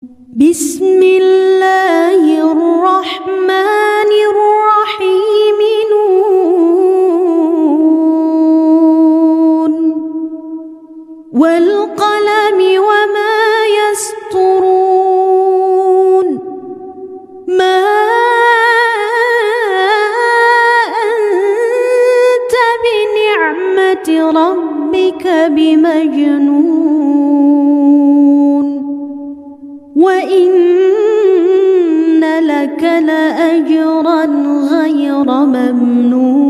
بسم الله الرحمن الرحيم نون والقلم وما يسطرون ما أنت بنعمة ربك بمجنون وإن لك لأجرا غير ممنون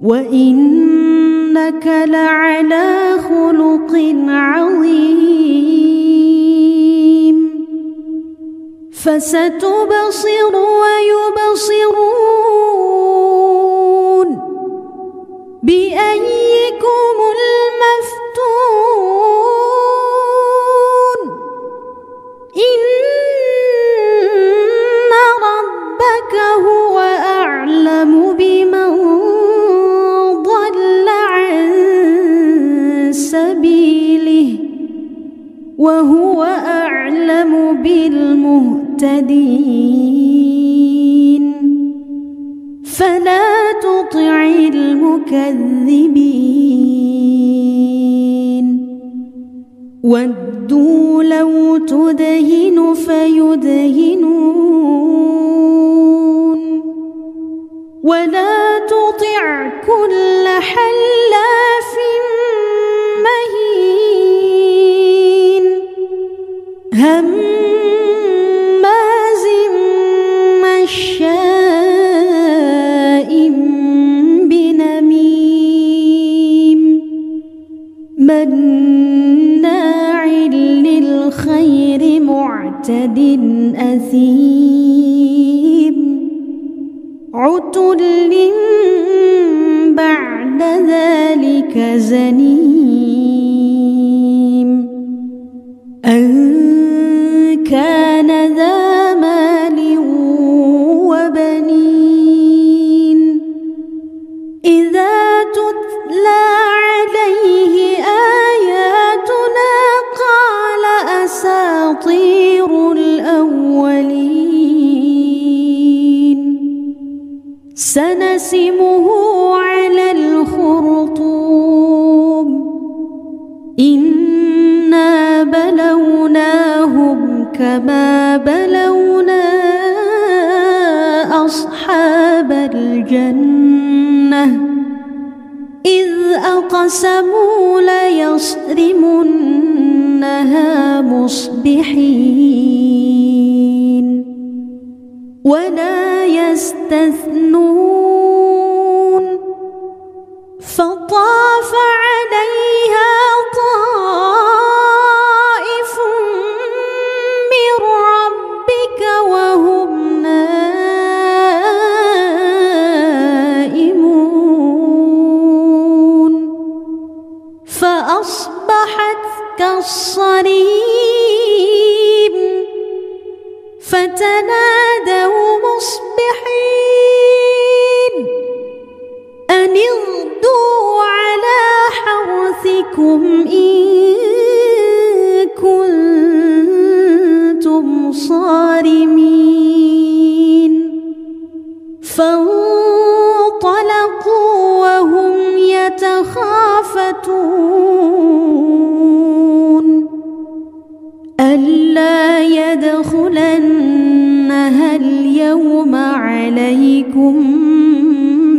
وإنك لعلى خلق عظيم فستبصر ويبصرون بأيكم المفتون إن ربك هو أعلم بمن ضل عن سبيله وهو أعلم بالمهتدين فلا تطع المكذبين ودوا لو تدهن فيدهنون ولا تطع كل حلاف مهين هماز مشاء بنميم مناع للخير معتد أثيم عتل بعد ذلك زنيم أن كان ذا مال وبنين إذا تتلى عليه آياتنا قال أساطير الأولين سنسمه على الخرطوم إنا بلوناهم كما بلونا أصحاب الجنة إذ أقسموا ليصرمنها مصبحين ولا يستثنون فطاف عليها طائف من ربك وهم نائمون فأصبحت كالصريم فتنادوا مصبحين أن اغدوا على حرثكم إن كنتم صارمين فانطلقوا وهم يتخافتون ألا يدخلنها اليوم عليكم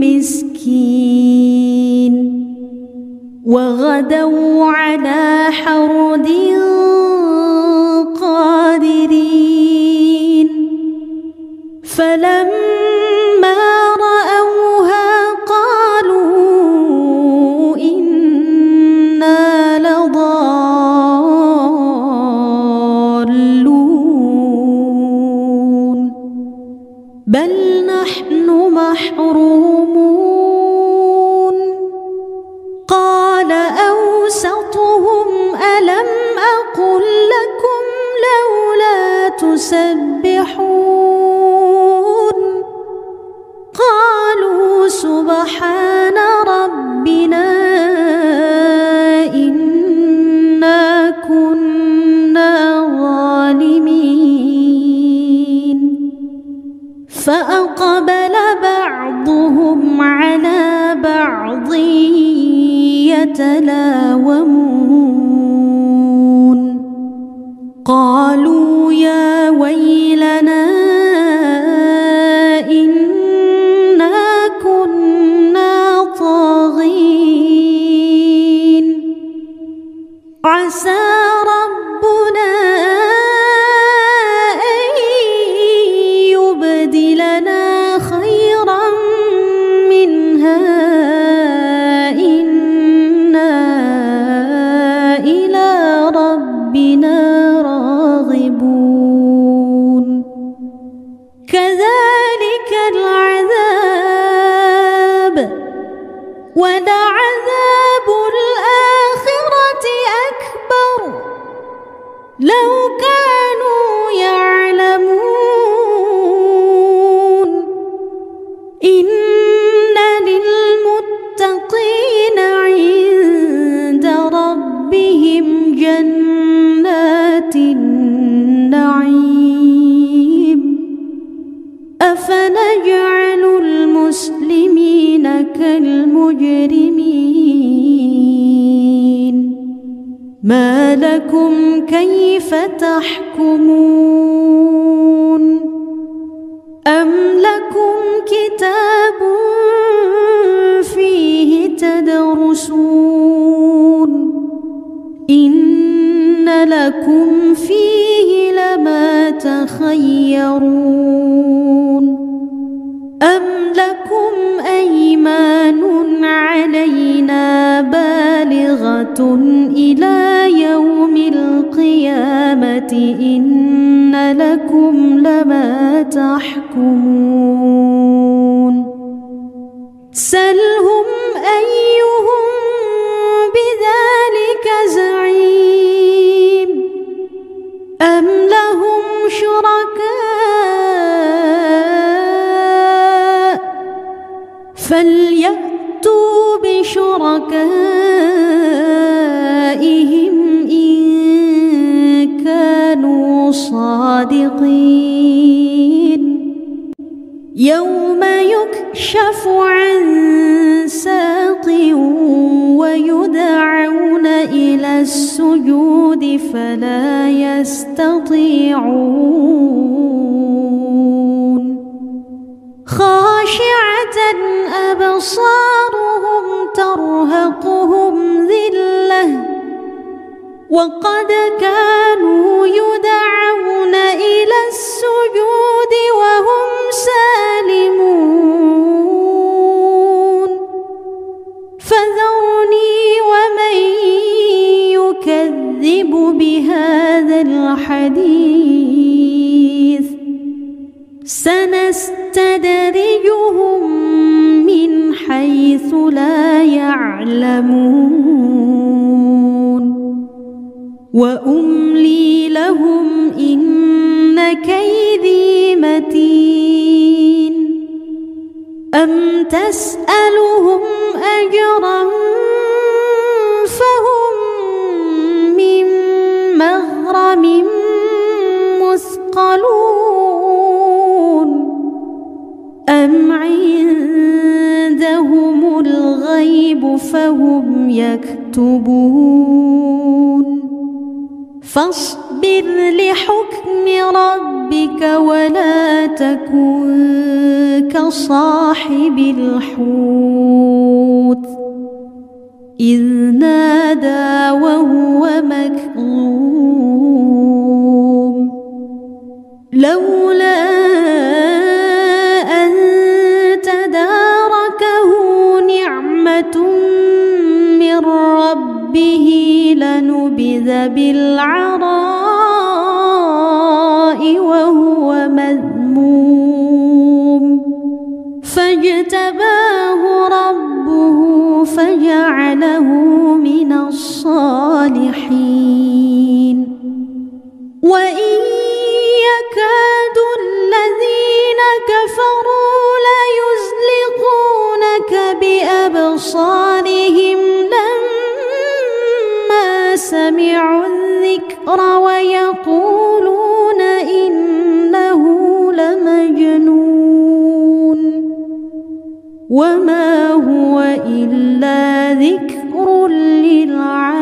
مسكين وغدوا على حرد قادرين فلما رأوها قالوا إنا لضالون بل نحن محرومون قال أوسطهم ألم أقل لكم لولا تسبحون قالوا سبحان ربنا إنا فأقبل بعضهم على بعض يتلاومون قالوا يا ويلنا إنا كنا طاغين عسى ربنا أن يبدلنا خيرا منها إنا إلى ربنا راغبون كذلك العذاب ولعذاب الآخرة أكبر لو كانوا يعلمون إن للمتقين عند ربهم جنات النعيم أفنجعل المسلمين كالمجرمين ما لكم كيف تحكمون أم لكم كتاب فيه تدرسون إن لكم فيه لما تخيرون أم لكم أيمان علينا بالغة إلى يوم القيامة إن لكم لما تحكمون سلهم أيهم بذلك زعيم أم لهم شركاء فليأتوا بشركائهم إن كانوا صادقين يوم يكشف عن ساق ويدعون إلى السجود فلا يستطيعون خاشعة أبصارهم ترهقهم ذلة وقد كانوا يدعون إلى السجود وهم سالمون فذرني ومن يكذب بهذا الحديث سنستدرجهم من حيث لا يعلمون وأملي لهم إن كيدي متين أم تسألهم أجرا فهم من مغرم مثقلون أم عندهم الغيب فهم يكتبون فاصبر لحكم ربك ولا تكن كصاحب الحوت إذ نادى وهو مكظوم لولا أن تداركه نعمة من ربه لنبذ بالعراء وهو مذموم فاجتباه ربه فجعله من الصالحين وإن يكاد الذين كفروا ليزلقونك بأبصارهم لما سمعوا الذكر ويقولون إنه لمجنون وما هو إلا ذكر للعالمين.